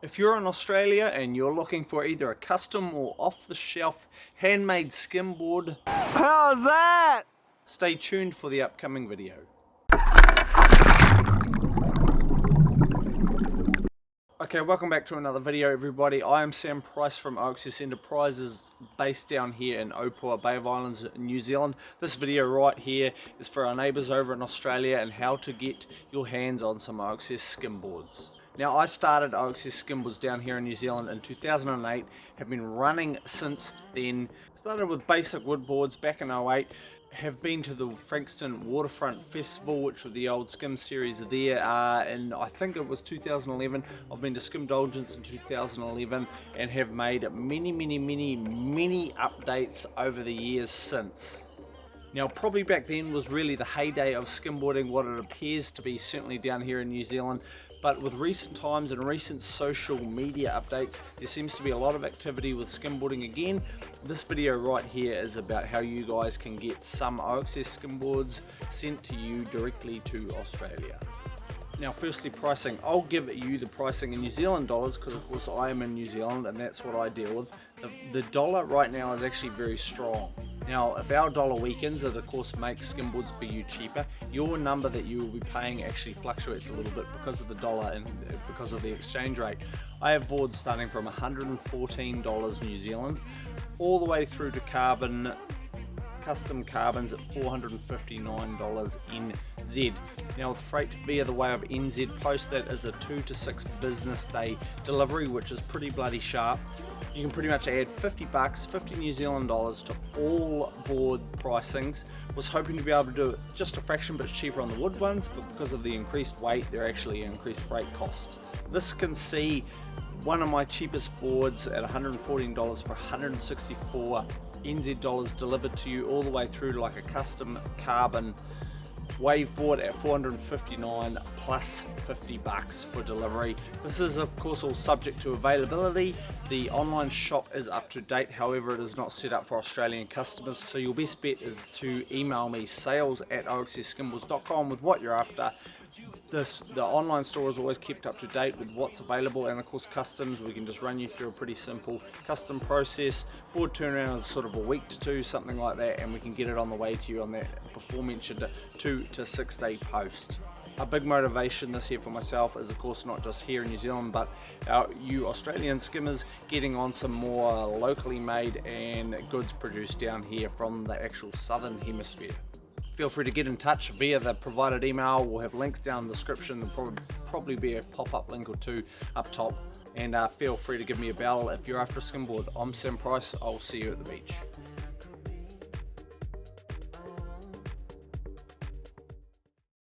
If you're in Australia and you're looking for either a custom or off-the-shelf handmade skimboard, How's that? stay tuned for the upcoming video. Okay, welcome back to another video, everybody. I am Sam Price from OXS Enterprises, based down here in Opua, Bay of Islands, New Zealand. This video right here is for our neighbours over in Australia and how to get your hands on some OXS skimboards. Now, I started OXS Skimboards down here in New Zealand in 2008, have been running since then. Started with basic wood boards back in 08, have been to the Frankston Waterfront Festival, which was the old Skim series there, and I think it was 2011. I've been to Skimdulgence in 2011 and have made many updates over the years since. Now, probably back then was really the heyday of skimboarding, what it appears to be certainly down here in New Zealand, but with recent times and recent social media updates, there seems to be a lot of activity with skimboarding again. This video right here is about how you guys can get some OXS skimboards sent to you directly to Australia. Now, firstly, pricing. I'll give you the pricing in New Zealand dollars because of course I am in New Zealand and that's what I deal with. The dollar right now is actually very strong. Now, if our dollar weakens, it of course makes skimboards for you cheaper. Your number that you will be paying actually fluctuates a little bit because of the dollar and because of the exchange rate. I have boards starting from $114 New Zealand all the way through to custom carbons at $459 NZ. Now, with freight via the way of NZ Post, that is a 2 to 6 business day delivery, which is pretty bloody sharp. You can pretty much add 50 bucks, 50 New Zealand dollars to all board pricings. Was hoping to be able to do it just a fraction, but it's cheaper on the wood ones, but because of the increased weight, they're actually increased freight cost. This can see one of my cheapest boards at $114 for 164 NZ dollars delivered to you all the way through to like a custom carbon wave board at $459 plus 50 bucks for delivery. This is of course all subject to availability. The online shop is up to date, however it is not set up for Australian customers, so your best bet is to email me sales@oxsskimboards.com with what you're after. The online store is always kept up to date with what's available, and of course customs, we can just run you through a pretty simple custom process. Board turnaround is sort of a week to 2, something like that, and we can get it on the way to you on that before mentioned 2 to 6 day post. A big motivation this year for myself is of course not just here in New Zealand, but you Australian skimmers getting on some more locally made and goods produced down here from the actual southern hemisphere. Feel free to get in touch via the provided email. We'll have links down in the description. There'll probably be a pop-up link or two up top. And feel free to give me a bell if you're after a skimboard. I'm Sam Price. I'll see you at the beach.